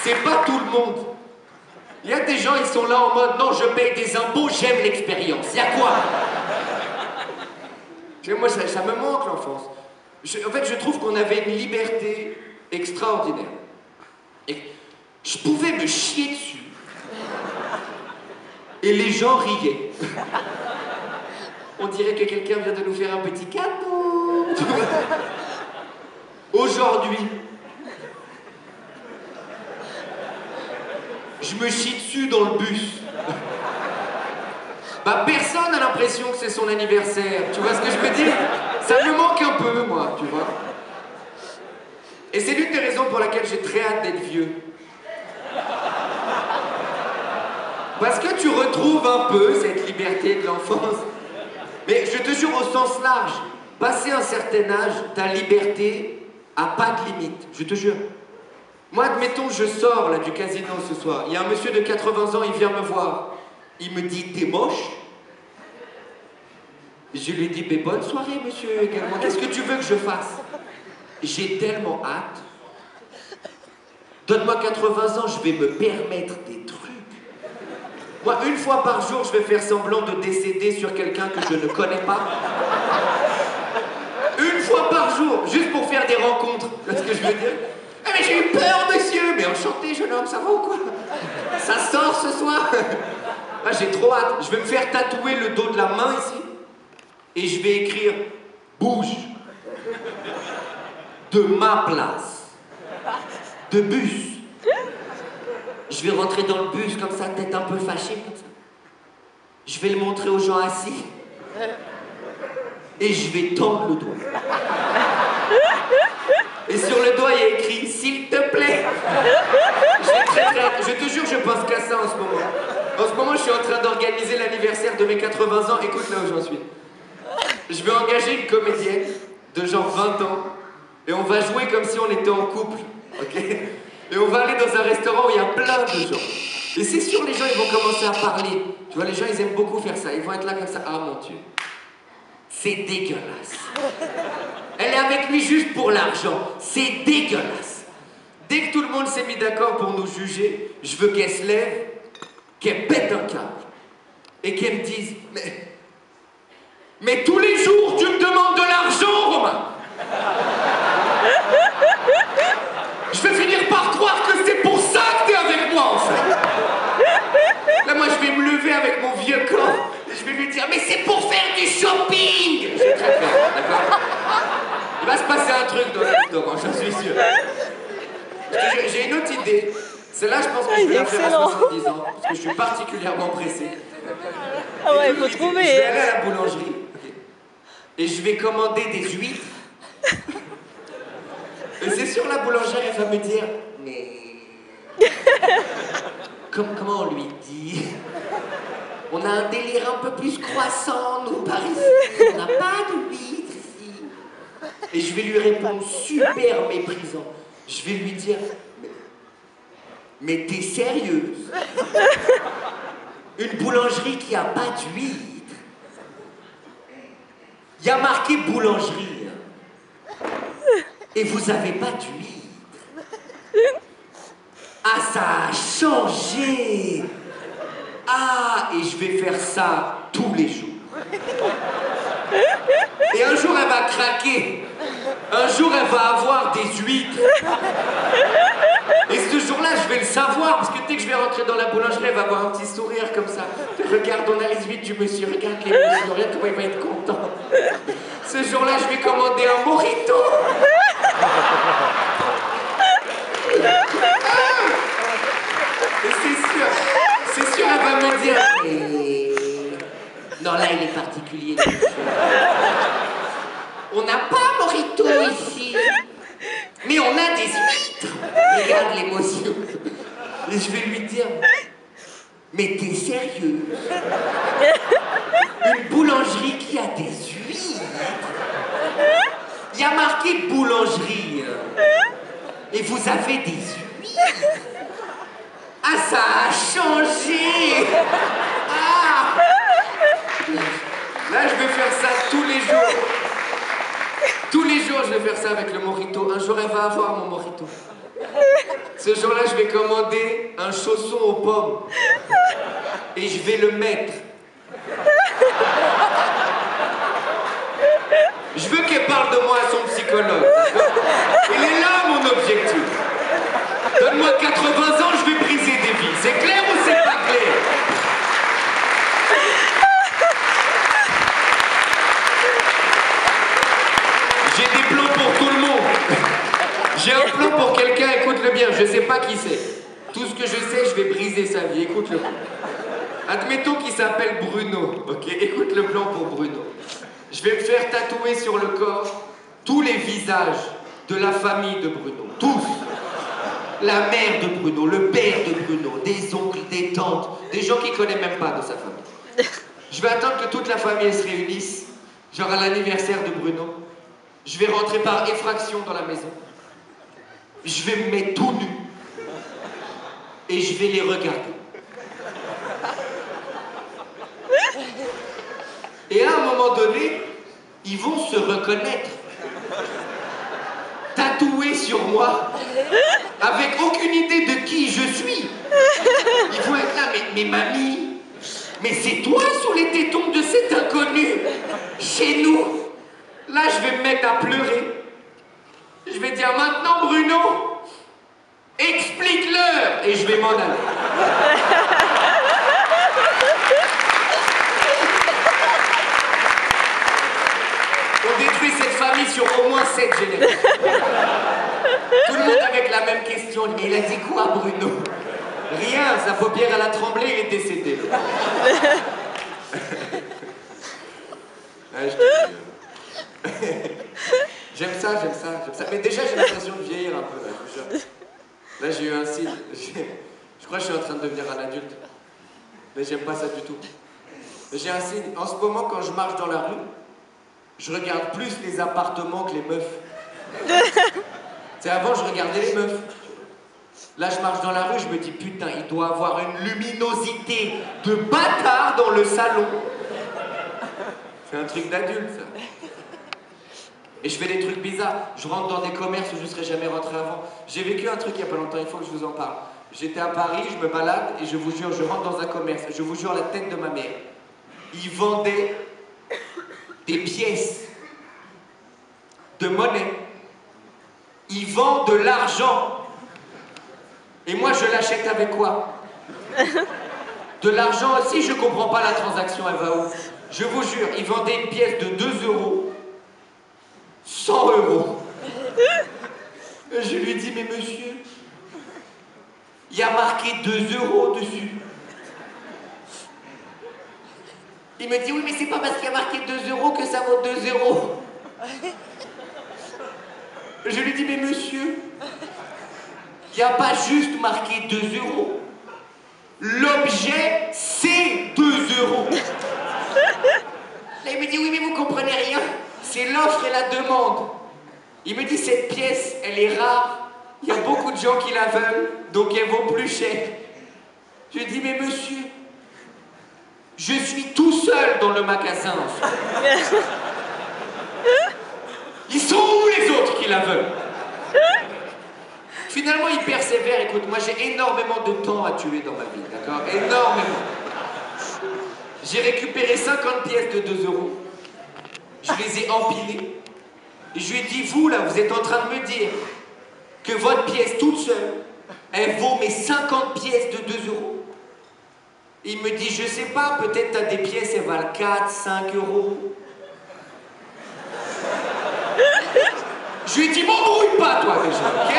C'est pas tout le monde. Il y a des gens, ils sont là en mode, non, je paye des impôts, j'aime l'expérience. Il y a quoi? Moi, ça me manque, l'enfance. En fait, je trouve qu'on avait une liberté extraordinaire. Et je pouvais me chier dessus. Et les gens riaient. On dirait que quelqu'un vient de nous faire un petit cadeau. Aujourd'hui, je me chie dessus dans le bus. Bah, personne n'a l'impression que c'est son anniversaire. Tu vois ce que je veux dire? Ça me manque un peu, moi, tu vois. Et c'est l'une des raisons pour laquelle j'ai très hâte d'être vieux. Parce que tu retrouves un peu cette liberté de l'enfance. Mais je te jure, au sens large, passer un certain âge, ta liberté a pas de limite. Je te jure. Moi, admettons, je sors là du casino ce soir. Il y a un monsieur de 80 ans, il vient me voir. Il me dit, t'es moche? Je lui dis, mais bonne soirée, monsieur, également. Qu'est-ce que tu veux que je fasse? J'ai tellement hâte. Donne-moi 80 ans, je vais me permettre des trucs. Moi, une fois par jour, je vais faire semblant de décéder sur quelqu'un que je ne connais pas. Une fois par jour, juste pour faire des rencontres. Tu vois ce que je veux dire? Eh mais j'ai eu peur, monsieur! Mais enchanté, jeune homme, ça va ou quoi? Ça sort ce soir? Ah, j'ai trop hâte. Je vais me faire tatouer le dos de la main ici. Et je vais écrire « Bouge » de ma place. De bus. Je vais rentrer dans le bus comme ça, tête un peu fâchée comme ça. Je vais le montrer aux gens assis. Et je vais tendre le doigt. Et sur le doigt, il y a écrit « S'il te plaît ». J'ai très hâte. Je te jure, je pense qu'à ça en ce moment. En ce moment, je suis en train d'organiser l'anniversaire de mes 80 ans. Écoute là où j'en suis. Je vais engager une comédienne de genre 20 ans. Et on va jouer comme si on était en couple. Ok? Et on va aller dans un restaurant où il y a plein de gens. Et c'est sûr, les gens, ils vont commencer à parler. Tu vois, les gens, ils aiment beaucoup faire ça. Ils vont être là comme ça. Ah, mon Dieu. C'est dégueulasse. Elle est avec lui juste pour l'argent. C'est dégueulasse. Dès que tout le monde s'est mis d'accord pour nous juger, je veux qu'elle se lève, qu'elle pète un câble. Et qu'elle me dise, mais tous les jours, tu me demandes de l'argent, Romain. Je vais finir par croire que c'est pour ça que t'es avec moi, en fait. Là, moi, je vais me lever avec mon vieux corps et je vais lui dire, mais c'est pour faire du shopping. Je vais très faire, d'accord? Il va se passer un truc dans le restaurant, j'en suis sûr. J'ai une autre idée. Celle-là, je pense que je vais la faire à 70 ans, parce que je suis particulièrement pressé. Ah ouais, il faut trouver. Je vais aller à la boulangerie, et je vais commander des huîtres. Et c'est sûr, la boulangère, elle va me dire, mais... Comment on lui dit? On a un délire un peu plus croissant, nous, par ici. On n'a pas de huîtres ici. Et je vais lui répondre super méprisant. Je vais lui dire, mais t'es sérieuse? Une boulangerie qui a pas d'huîtres? Il y a marqué boulangerie. Et vous avez pas d'huîtres? Ah, ça a changé! Ah, et je vais faire ça tous les jours. Et un jour, elle va craquer. Un jour, elle va avoir des huîtres. Et ce jour-là, je vais le savoir, parce que dès que je vais rentrer dans la boulangerie, elle va avoir un petit sourire comme ça. Regarde, on a les huîtres du monsieur, regarde les huîtres, regarde comment il va être content. Ce jour-là, je vais commander un mojito. Et c'est sûr, elle va me dire, non, là, il est particulier. On n'a pas mojito ici, mais on a des huîtres. Regarde l'émotion. Et je vais lui dire, mais t'es sérieux? Une boulangerie qui a des huîtres? Il y a marqué boulangerie. Et vous avez des huîtres? Ah, ça a changé! Ah! Là, je vais faire ça tous les jours. Tous les jours, je vais faire ça avec le mojito. Un jour, elle va avoir mon mojito. Ce jour-là, je vais commander un chausson aux pommes. Et je vais le mettre. Je veux qu'elle parle de moi à son psychologue. Il est là, mon objectif. Donne-moi 80 ans, je vais briser des vies. C'est clair ou c'est pas clair? J'ai des plans pour tout le monde. J'ai un plan pour quelqu'un, écoute-le bien, je sais pas qui c'est. Tout ce que je sais, je vais briser sa vie, écoute-le. Admettons qu'il s'appelle Bruno, ok? Écoute le plan pour Bruno. Je vais me faire tatouer sur le corps tous les visages de la famille de Bruno. Tous. La mère de Bruno, le père de Bruno, des oncles, des tantes, des gens qu'il connaît même pas de sa famille. Je vais attendre que toute la famille se réunisse, genre à l'anniversaire de Bruno. Je vais rentrer par effraction dans la maison. Je vais me mettre tout nu. Et je vais les regarder. Et à un moment donné, ils vont se reconnaître. Tatoués sur moi, avec aucune idée de qui je suis. Ils vont être là, mais mamie, mais c'est toi sous les tétons de cet inconnu, chez nous. Là, je vais me mettre à pleurer. Je vais dire, maintenant, Bruno, explique-leur, et je vais m'en aller. On détruit cette famille sur au moins 7 générations. Tout le monde avec la même question. Mais il a dit quoi, Bruno? Rien, sa paupière elle a tremblé, il est décédé. Ouais, j'aime ça. Mais déjà, j'ai l'impression de vieillir un peu. Là, j'ai eu un signe. Je crois que je suis en train de devenir un adulte. Mais j'aime pas ça du tout. J'ai un signe. En ce moment, quand je marche dans la rue, je regarde plus les appartements que les meufs. C'est avant, je regardais les meufs. Là, je marche dans la rue, je me dis, putain, il doit avoir une luminosité de bâtard dans le salon. C'est un truc d'adulte, ça. Et je fais des trucs bizarres. Je rentre dans des commerces où je ne serais jamais rentré avant. J'ai vécu un truc il y a pas longtemps, il faut que je vous en parle. J'étais à Paris, je me balade, et je vous jure, je rentre dans un commerce. Je vous jure, la tête de ma mère. Ils vendaient des pièces de monnaie. Ils vendent de l'argent. Et moi, je l'achète avec quoi? De l'argent aussi, je comprends pas la transaction, elle va où? Je vous jure, ils vendaient une pièce de 2 €, 100 €. Et je lui dis, mais monsieur, il y a marqué 2 € dessus. Il me dit, oui, mais c'est pas parce qu'il y a marqué 2 € que ça vaut 2 €. Je lui dis, mais monsieur, il n'y a pas juste marqué 2 €. L'objet, c'est 2 €. Là, il me dit, oui, mais vous comprenez rien. C'est l'offre et la demande. Il me dit, cette pièce, elle est rare. Il y a beaucoup de gens qui la veulent, donc elle vaut plus cher. Je lui dis, mais monsieur, je suis tout seul dans le magasin. Ils sont où les autres qui la veulent? Finalement, il persévère. Écoute, moi j'ai énormément de temps à tuer dans ma vie, d'accord? Énormément. J'ai récupéré 50 pièces de 2 €. Je les ai empilées. Et je lui ai dit, vous là, vous êtes en train de me dire que votre pièce toute seule, elle vaut mes 50 pièces de 2 €. Il me dit, je sais pas, peut-être t'as des pièces, elles valent 4, 5 €. Je lui ai dit, m'embrouille pas toi déjà, ok?